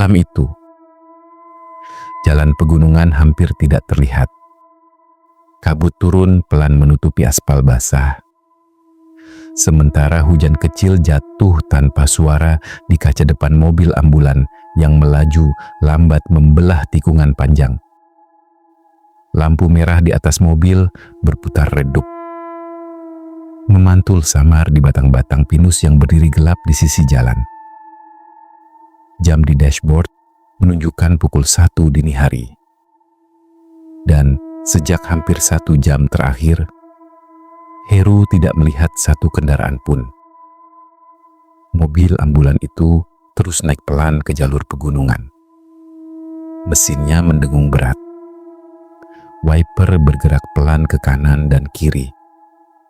Malam itu, jalan pegunungan hampir tidak terlihat. Kabut turun pelan menutupi aspal basah. Sementara hujan kecil jatuh tanpa suara di kaca depan mobil ambulan yang melaju lambat membelah tikungan panjang. Lampu merah di atas mobil berputar redup, memantul samar di batang-batang pinus yang berdiri gelap di sisi jalan. Jam di dashboard menunjukkan pukul 1 dini hari. Dan sejak hampir 1 jam terakhir, Heru tidak melihat satu kendaraan pun. Mobil ambulan itu terus naik pelan ke jalur pegunungan. Mesinnya mendengung berat. Wiper bergerak pelan ke kanan dan kiri,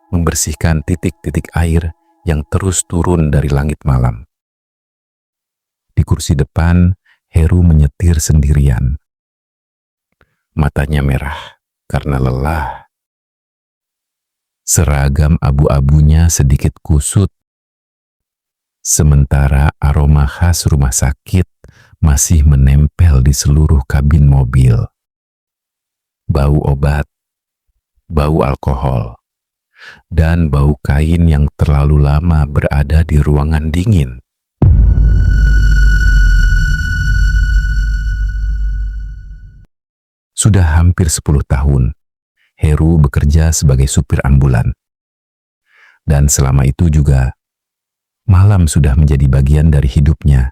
membersihkan titik-titik air yang terus turun dari langit malam. Di kursi depan, Heru menyetir sendirian. Matanya merah karena lelah. Seragam abu-abunya sedikit kusut, sementara aroma khas rumah sakit masih menempel di seluruh kabin mobil. Bau obat, bau alkohol, dan bau kain yang terlalu lama berada di ruangan dingin. Sudah hampir 10 tahun, Heru bekerja sebagai supir ambulan. Dan selama itu juga, malam sudah menjadi bagian dari hidupnya.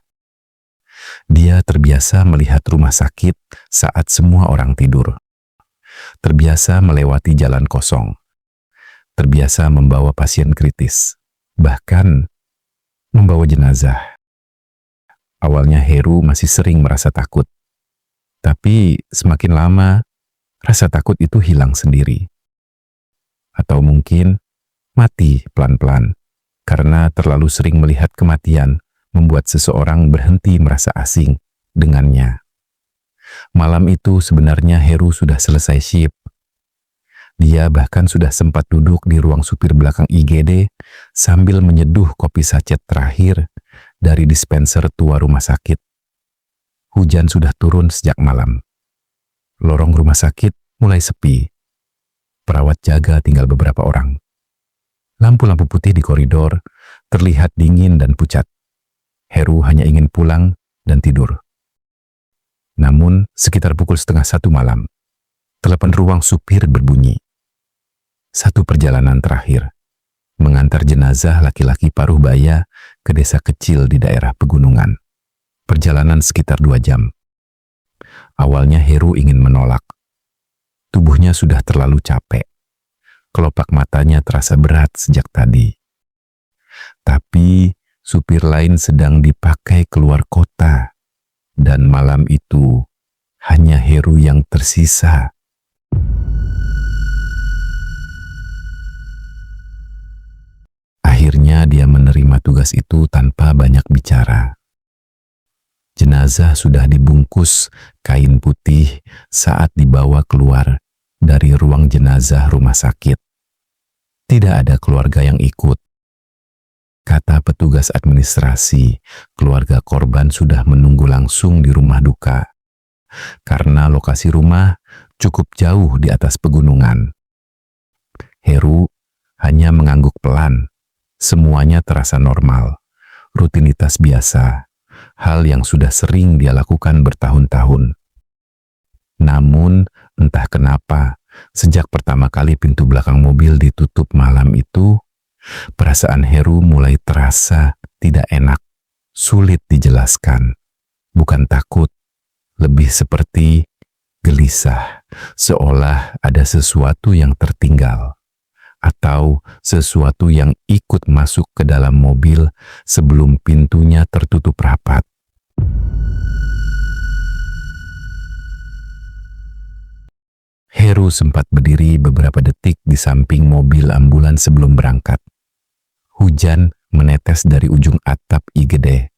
Dia terbiasa melihat rumah sakit saat semua orang tidur. Terbiasa melewati jalan kosong. Terbiasa membawa pasien kritis. Bahkan membawa jenazah. Awalnya Heru masih sering merasa takut. Tapi semakin lama, rasa takut itu hilang sendiri. Atau mungkin mati pelan-pelan, karena terlalu sering melihat kematian membuat seseorang berhenti merasa asing dengannya. Malam itu sebenarnya Heru sudah selesai shift. Dia bahkan sudah sempat duduk di ruang supir belakang IGD sambil menyeduh kopi sachet terakhir dari dispenser tua rumah sakit. Hujan sudah turun sejak malam. Lorong rumah sakit mulai sepi. Perawat jaga tinggal beberapa orang. Lampu-lampu putih di koridor terlihat dingin dan pucat. Heru hanya ingin pulang dan tidur. Namun, sekitar pukul 12:30 malam, telepon ruang supir berbunyi. Satu perjalanan terakhir, mengantar jenazah laki-laki paruh baya ke desa kecil di daerah pegunungan. Perjalanan sekitar 2 jam. Awalnya Heru ingin menolak. Tubuhnya sudah terlalu capek. Kelopak matanya terasa berat sejak tadi. Tapi supir lain sedang dipakai keluar kota. Dan malam itu hanya Heru yang tersisa. Akhirnya dia menerima tugas itu tanpa banyak bicara. Jenazah sudah dibungkus kain putih saat dibawa keluar dari ruang jenazah rumah sakit. Tidak ada keluarga yang ikut. Kata petugas administrasi, keluarga korban sudah menunggu langsung di rumah duka. Karena lokasi rumah cukup jauh di atas pegunungan. Heru hanya mengangguk pelan. Semuanya terasa normal, rutinitas biasa. Hal yang sudah sering dia lakukan bertahun-tahun. Namun, entah kenapa, sejak pertama kali pintu belakang mobil ditutup malam itu, perasaan Heru mulai terasa tidak enak, sulit dijelaskan. Bukan takut, lebih seperti gelisah, seolah ada sesuatu yang tertinggal. Atau sesuatu yang ikut masuk ke dalam mobil sebelum pintunya tertutup rapat. Heru sempat berdiri beberapa detik di samping mobil ambulan sebelum berangkat. Hujan menetes dari ujung atap IGD.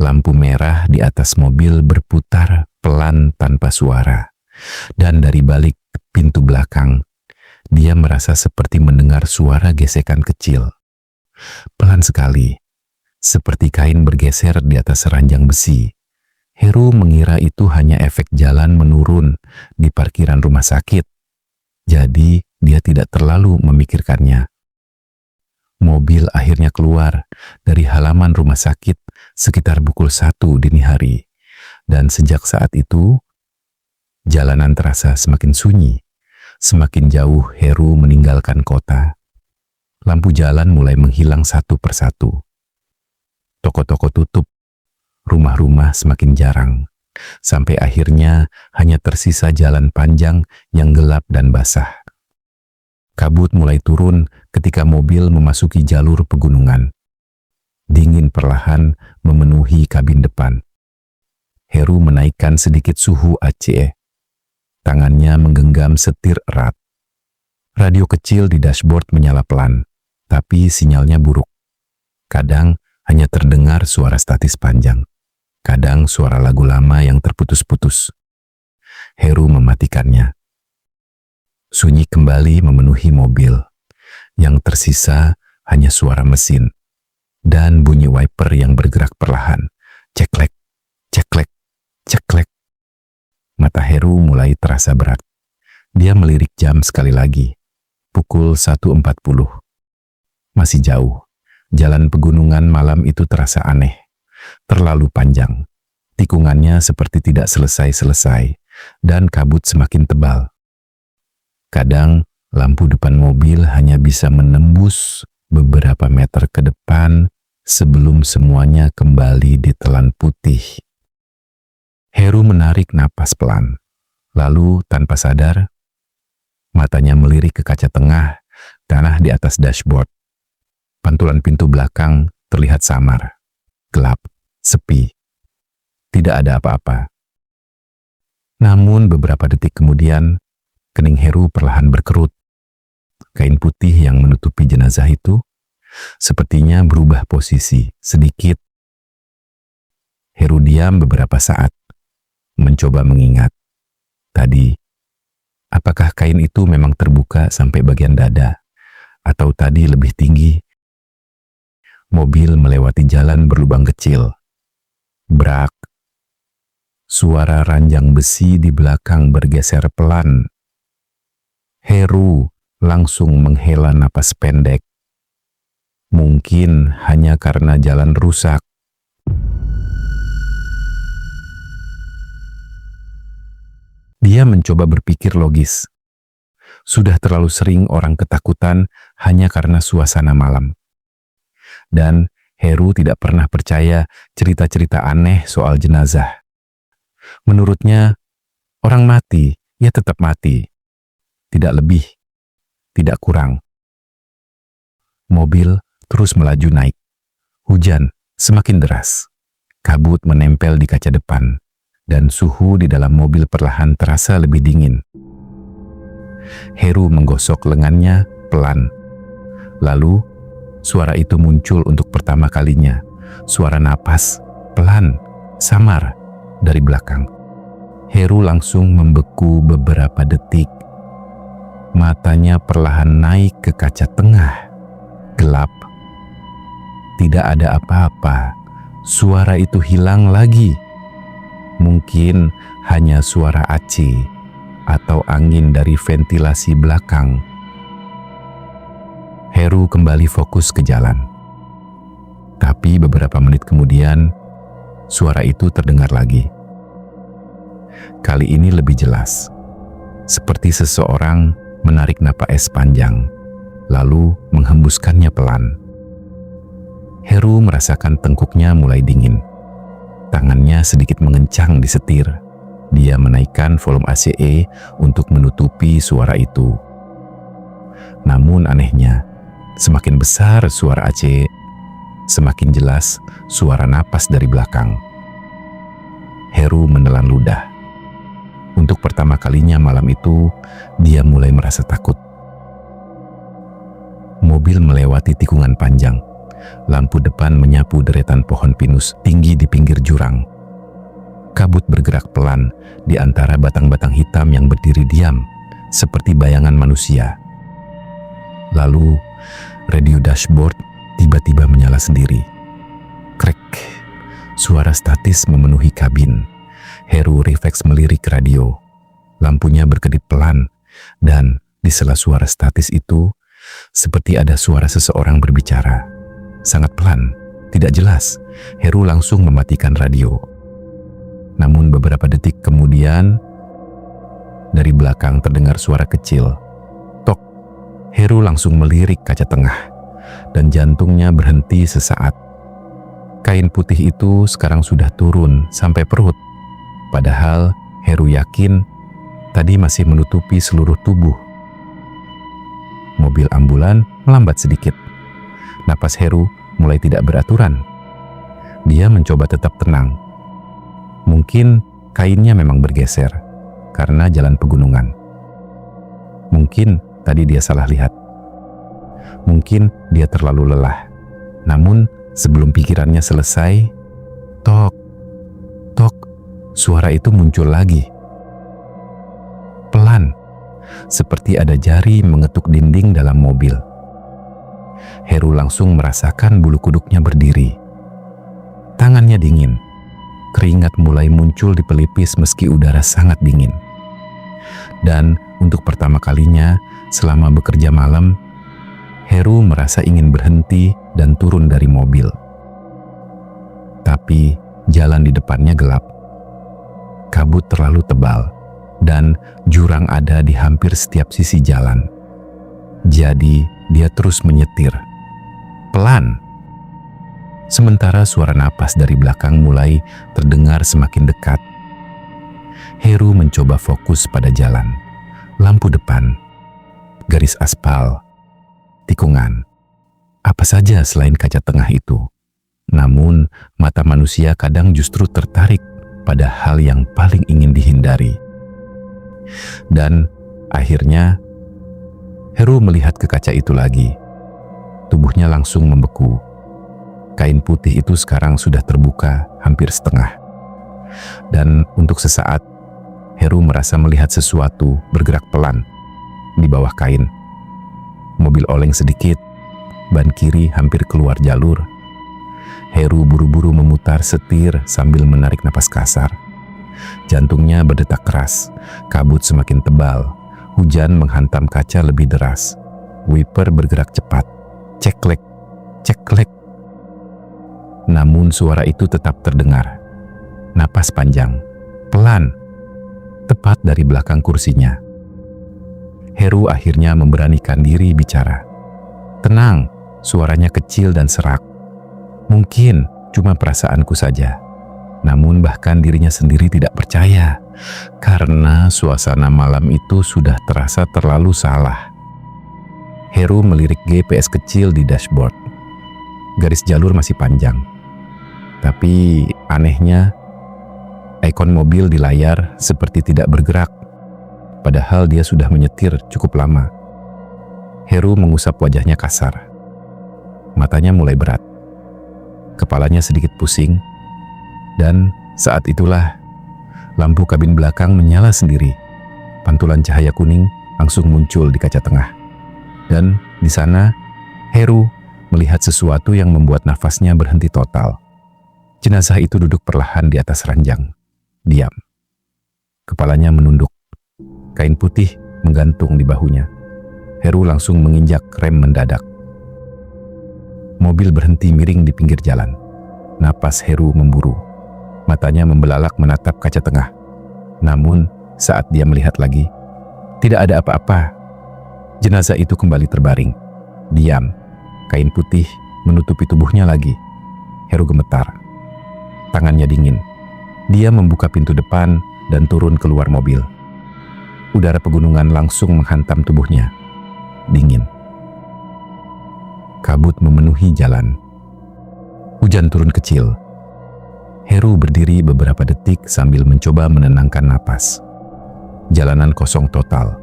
Lampu merah di atas mobil berputar pelan tanpa suara. Dan dari balik pintu belakang, dia merasa seperti mendengar suara gesekan kecil. Pelan sekali, seperti kain bergeser di atas ranjang besi. Heru mengira itu hanya efek jalan menurun di parkiran rumah sakit, jadi dia tidak terlalu memikirkannya. Mobil akhirnya keluar dari halaman rumah sakit sekitar pukul 1 dini hari, dan sejak saat itu, jalanan terasa semakin sunyi. Semakin jauh Heru meninggalkan kota. Lampu jalan mulai menghilang satu persatu. Toko-toko tutup, rumah-rumah semakin jarang, sampai akhirnya hanya tersisa jalan panjang yang gelap dan basah. Kabut mulai turun ketika mobil memasuki jalur pegunungan. Dingin perlahan memenuhi kabin depan. Heru menaikkan sedikit suhu ACE. Tangannya menggenggam setir erat. Radio kecil di dashboard menyala pelan, tapi sinyalnya buruk. Kadang hanya terdengar suara statis panjang. Kadang suara lagu lama yang terputus-putus. Heru mematikannya. Sunyi kembali memenuhi mobil. Yang tersisa hanya suara mesin dan bunyi wiper yang bergerak perlahan. Ceklek, ceklek, ceklek. Mata Heru mulai terasa berat. Dia melirik jam sekali lagi. Pukul 1.40. Masih jauh. Jalan pegunungan malam itu terasa aneh. Terlalu panjang. Tikungannya seperti tidak selesai-selesai. Dan kabut semakin tebal. Kadang lampu depan mobil hanya bisa menembus beberapa meter ke depan sebelum semuanya kembali ditelan putih. Heru menarik napas pelan. Lalu tanpa sadar, matanya melirik ke kaca tengah, tanah di atas dashboard. Pantulan pintu belakang terlihat samar, gelap, sepi. Tidak ada apa-apa. Namun beberapa detik kemudian, kening Heru perlahan berkerut. Kain putih yang menutupi jenazah itu sepertinya berubah posisi sedikit. Heru diam beberapa saat, mencoba mengingat. Tadi, apakah kain itu memang terbuka sampai bagian dada? Atau tadi lebih tinggi? Mobil melewati jalan berlubang kecil. Brak. Suara ranjang besi di belakang bergeser pelan. Heru langsung menghela napas pendek. Mungkin hanya karena jalan rusak. Dia mencoba berpikir logis. Sudah terlalu sering orang ketakutan hanya karena suasana malam. Dan Heru tidak pernah percaya cerita-cerita aneh soal jenazah. Menurutnya, orang mati, ya tetap mati. Tidak lebih, tidak kurang. Mobil terus melaju naik. Hujan semakin deras. Kabut menempel di kaca depan. Dan suhu di dalam mobil perlahan terasa lebih dingin. Heru menggosok lengannya pelan. Lalu, suara itu muncul untuk pertama kalinya. Suara napas, pelan, samar, dari belakang. Heru langsung membeku beberapa detik. Matanya perlahan naik ke kaca tengah. Gelap. Tidak ada apa-apa. Suara itu hilang lagi. Mungkin hanya suara aci atau angin dari ventilasi belakang. Heru kembali fokus ke jalan. Tapi beberapa menit kemudian, suara itu terdengar lagi. Kali ini lebih jelas. Seperti seseorang menarik napas panjang, lalu menghembuskannya pelan. Heru merasakan tengkuknya mulai dingin. Tangannya sedikit mengencang di setir. Dia menaikkan volume ACE untuk menutupi suara itu. Namun anehnya, semakin besar suara ACE, semakin jelas suara napas dari belakang. Heru menelan ludah. Untuk pertama kalinya malam itu, dia mulai merasa takut. Mobil melewati tikungan panjang. Lampu depan menyapu deretan pohon pinus tinggi di pinggir jurang. Kabut bergerak pelan di antara batang-batang hitam yang berdiri diam, seperti bayangan manusia. Lalu, radio dashboard tiba-tiba menyala sendiri. Krek, Suara statis memenuhi kabin. Heru refleks melirik radio. Lampunya berkedip pelan, dan di sela suara statis itu, seperti ada suara seseorang berbicara. Sangat pelan, tidak jelas. Heru langsung mematikan radio. Namun beberapa detik kemudian, dari belakang terdengar suara kecil. Tok. Heru langsung melirik kaca tengah, dan jantungnya berhenti sesaat. Kain putih itu sekarang sudah turun sampai perut. Padahal Heru yakin tadi masih menutupi seluruh tubuh. Mobil ambulan melambat sedikit. Napas Heru mulai tidak beraturan. Dia mencoba tetap tenang. Mungkin kainnya memang bergeser karena jalan pegunungan. Mungkin tadi dia salah lihat. Mungkin dia terlalu lelah. Namun sebelum pikirannya selesai, tok, tok, suara itu muncul lagi. Pelan, seperti ada jari mengetuk dinding dalam mobil. Heru langsung merasakan bulu kuduknya berdiri. Tangannya dingin. Keringat mulai muncul di pelipis meski udara sangat dingin. Dan untuk pertama kalinya selama bekerja malam, Heru merasa ingin berhenti dan turun dari mobil. Tapi jalan di depannya gelap. Kabut terlalu tebal dan jurang ada di hampir setiap sisi jalan. Jadi dia terus menyetir. Pelan. Sementara suara napas dari belakang mulai terdengar semakin dekat. Heru mencoba fokus pada jalan. Lampu depan, garis aspal, tikungan, apa saja selain kaca tengah itu. Namun, mata manusia kadang justru tertarik pada hal yang paling ingin dihindari. Dan akhirnya, Heru melihat ke kaca itu lagi. Tubuhnya langsung membeku. Kain putih itu sekarang sudah terbuka hampir setengah. Dan untuk sesaat, Heru merasa melihat sesuatu bergerak pelan di bawah kain. Mobil oleng sedikit, ban kiri hampir keluar jalur. Heru buru-buru memutar setir sambil menarik napas kasar. Jantungnya berdetak keras, kabut semakin tebal, hujan menghantam kaca lebih deras. Wiper bergerak cepat, ceklek, ceklek. Namun suara itu tetap terdengar. Napas panjang, pelan, tepat dari belakang kursinya. Heru akhirnya memberanikan diri bicara. Tenang, suaranya kecil dan serak. Mungkin cuma perasaanku saja. Namun bahkan dirinya sendiri tidak percaya, karena suasana malam itu sudah terasa terlalu salah. Heru melirik GPS kecil di dashboard. Garis jalur masih panjang. Tapi anehnya, ikon mobil di layar seperti tidak bergerak, padahal dia sudah menyetir cukup lama. Heru mengusap wajahnya kasar. Matanya mulai berat. Kepalanya sedikit pusing, dan saat itulah lampu kabin belakang menyala sendiri. Pantulan cahaya kuning langsung muncul di kaca tengah. Dan di sana, Heru melihat sesuatu yang membuat nafasnya berhenti total. Jenazah itu duduk perlahan di atas ranjang. Diam. Kepalanya menunduk. Kain putih menggantung di bahunya. Heru langsung menginjak rem mendadak. Mobil berhenti miring di pinggir jalan. Napas Heru memburu. Matanya membelalak menatap kaca tengah. Namun, saat dia melihat lagi, tidak ada apa-apa. Jenazah itu kembali terbaring. Diam. Kain putih menutupi tubuhnya lagi. Heru gemetar. Tangannya dingin. Dia membuka pintu depan dan turun keluar mobil. Udara pegunungan langsung menghantam tubuhnya. Dingin. Kabut memenuhi jalan. Hujan turun kecil. Heru berdiri beberapa detik sambil mencoba menenangkan napas. Jalanan kosong total.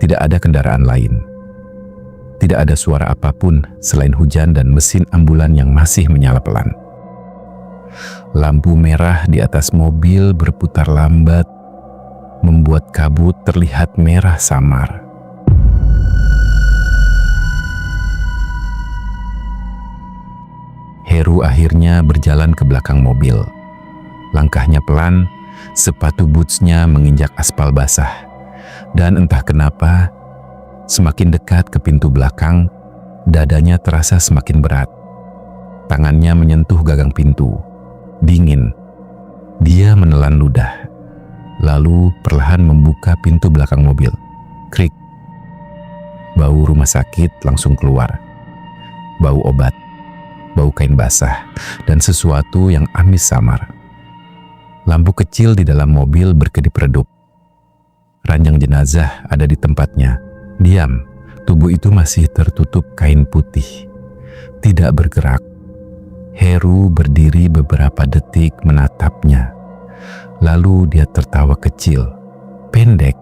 Tidak ada kendaraan lain. Tidak ada suara apapun selain hujan dan mesin ambulan yang masih menyala pelan. Lampu merah di atas mobil berputar lambat, membuat kabut terlihat merah samar. Heru akhirnya berjalan ke belakang mobil. Langkahnya pelan, sepatu bootsnya menginjak aspal basah. Dan entah kenapa, semakin dekat ke pintu belakang, dadanya terasa semakin berat. Tangannya menyentuh gagang pintu. Dingin. Dia menelan ludah. Lalu perlahan membuka pintu belakang mobil. Krik. Bau rumah sakit langsung keluar. Bau obat, bau kain basah, dan sesuatu yang amis samar. Lampu kecil di dalam mobil berkedip-redup. Ranjang jenazah ada di tempatnya. Diam, tubuh itu masih tertutup kain putih. Tidak bergerak. Heru berdiri beberapa detik menatapnya. Lalu dia tertawa kecil, pendek.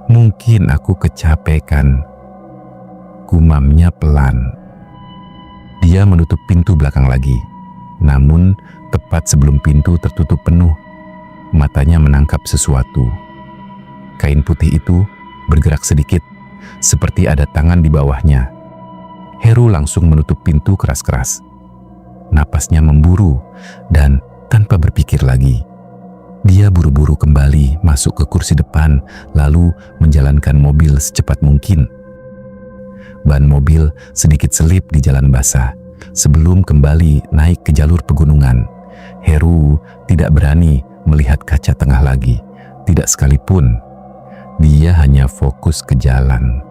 Mungkin aku kecapekan, gumamnya pelan. Dia menutup pintu belakang lagi. Namun, tepat sebelum pintu tertutup penuh, matanya menangkap sesuatu. Kain putih itu bergerak sedikit, seperti ada tangan di bawahnya. Heru langsung menutup pintu keras-keras. Napasnya memburu, dan tanpa berpikir lagi, dia buru-buru kembali masuk ke kursi depan, lalu menjalankan mobil secepat mungkin. Ban mobil sedikit selip di jalan basah sebelum kembali naik ke jalur pegunungan. Heru tidak berani melihat kaca tengah lagi, tidak sekalipun. Dia hanya fokus ke jalan.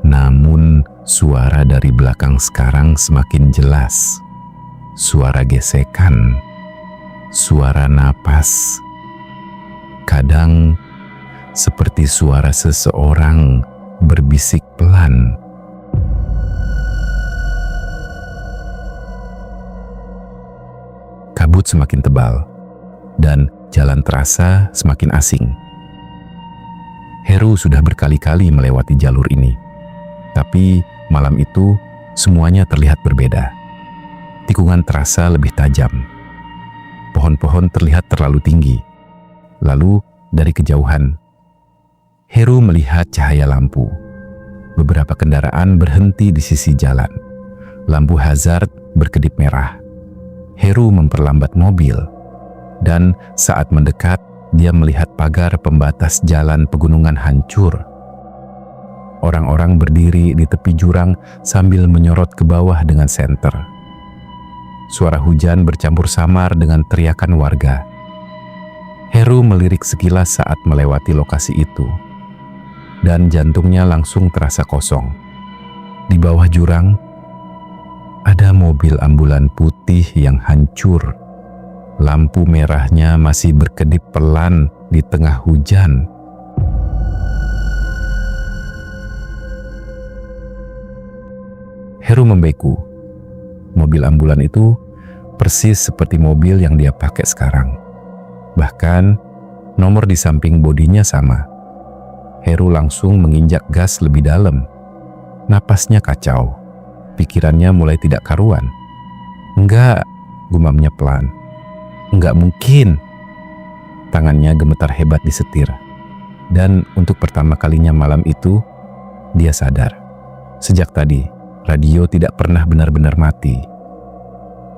Namun suara dari belakang sekarang semakin jelas. Suara gesekan, suara napas. Kadang seperti suara seseorang berbisik pelan. Kabut semakin tebal dan jalan terasa semakin asing. Heru sudah berkali-kali melewati jalur ini, tapi malam itu semuanya terlihat berbeda. Tikungan terasa lebih tajam. Pohon-pohon terlihat terlalu tinggi. Lalu dari kejauhan, Heru melihat cahaya lampu. Beberapa kendaraan berhenti di sisi jalan. Lampu hazard berkedip merah. Heru memperlambat mobil, dan saat mendekat, dia melihat pagar pembatas jalan pegunungan hancur. Orang-orang berdiri di tepi jurang sambil menyorot ke bawah dengan senter. Suara hujan bercampur samar dengan teriakan warga. Heru melirik sekilas saat melewati lokasi itu, dan jantungnya langsung terasa kosong. Di bawah jurang, ada mobil ambulan putih yang hancur. Lampu merahnya masih berkedip pelan di tengah hujan. Heru membeku. Mobil ambulan itu persis seperti mobil yang dia pakai sekarang. Bahkan, nomor di samping bodinya sama. Heru langsung menginjak gas lebih dalam. Napasnya kacau. Pikirannya mulai tidak karuan. Enggak, gumamnya pelan. Enggak mungkin. Tangannya gemetar hebat di setir. Dan untuk pertama kalinya malam itu, dia sadar. Sejak tadi, radio tidak pernah benar-benar mati.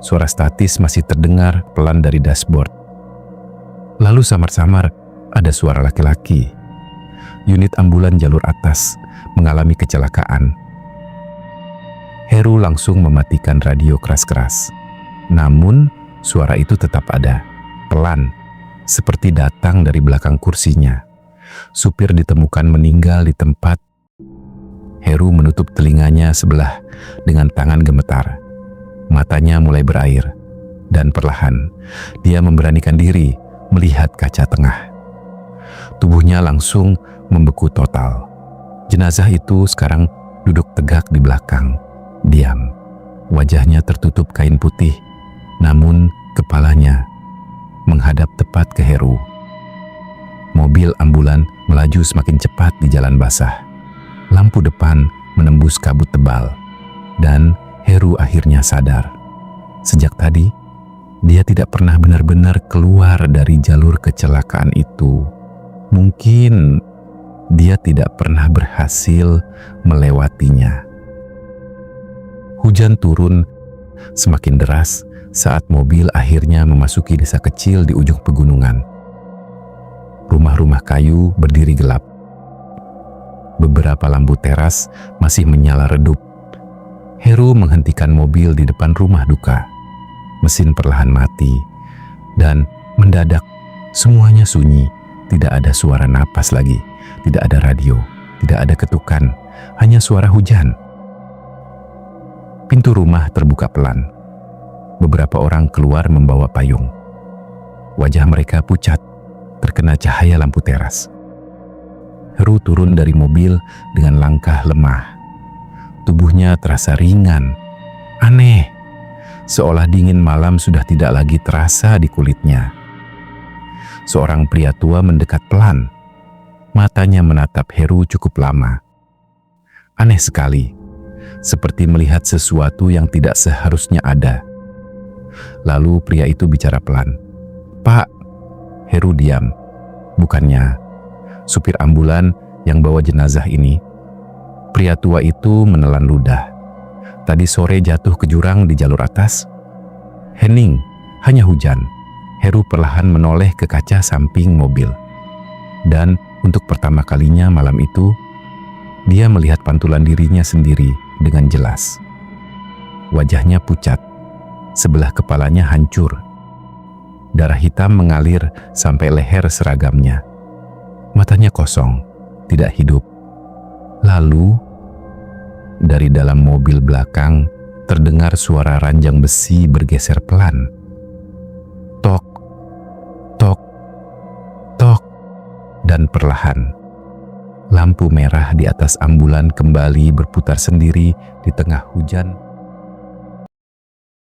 Suara statis masih terdengar pelan dari dashboard. Lalu samar-samar ada suara laki-laki. Unit ambulan jalur atas mengalami kecelakaan. Heru langsung mematikan radio keras-keras. Namun suara itu tetap ada, pelan, seperti datang dari belakang kursinya. Supir ditemukan meninggal di tempat. Heru menutup telinganya sebelah dengan tangan gemetar. Matanya mulai berair, dan perlahan dia memberanikan diri melihat kaca tengah. Tubuhnya langsung membeku total. Jenazah itu sekarang duduk tegak di belakang, diam. Wajahnya tertutup kain putih, namun kepalanya menghadap tepat ke Heru. Mobil ambulan melaju semakin cepat di jalan basah. Lampu depan menembus kabut tebal, dan Heru akhirnya sadar. Sejak tadi, dia tidak pernah benar-benar keluar dari jalur kecelakaan itu. Mungkin dia tidak pernah berhasil melewatinya. Hujan turun semakin deras saat mobil akhirnya memasuki desa kecil di ujung pegunungan. Rumah-rumah kayu berdiri gelap. Beberapa lampu teras masih menyala redup. Heru menghentikan mobil di depan rumah duka. Mesin perlahan mati, dan mendadak semuanya sunyi. Tidak ada suara napas lagi, tidak ada radio, tidak ada ketukan, hanya suara hujan. Pintu rumah terbuka pelan. Beberapa orang keluar membawa payung. Wajah mereka pucat, terkena cahaya lampu teras. Heru turun dari mobil dengan langkah lemah. Tubuhnya terasa ringan, aneh, seolah dingin malam sudah tidak lagi terasa di kulitnya. Seorang pria tua mendekat pelan. Matanya menatap Heru cukup lama. Aneh sekali, seperti melihat sesuatu yang tidak seharusnya ada. Lalu pria itu bicara pelan. "Pak." Heru diam. Bukannya supir ambulan yang bawa jenazah ini. Pria tua itu menelan ludah. Tadi sore jatuh ke jurang di jalur atas. Hening, hanya hujan. Heru perlahan menoleh ke kaca samping mobil. Dan untuk pertama kalinya malam itu, dia melihat pantulan dirinya sendiri dengan jelas. Wajahnya pucat, sebelah kepalanya hancur. Darah hitam mengalir sampai leher seragamnya. Matanya kosong, tidak hidup. Lalu, dari dalam mobil belakang terdengar suara ranjang besi bergeser pelan. Tok, tok, tok. Dan perlahan, lampu merah di atas ambulan kembali berputar sendiri di tengah hujan.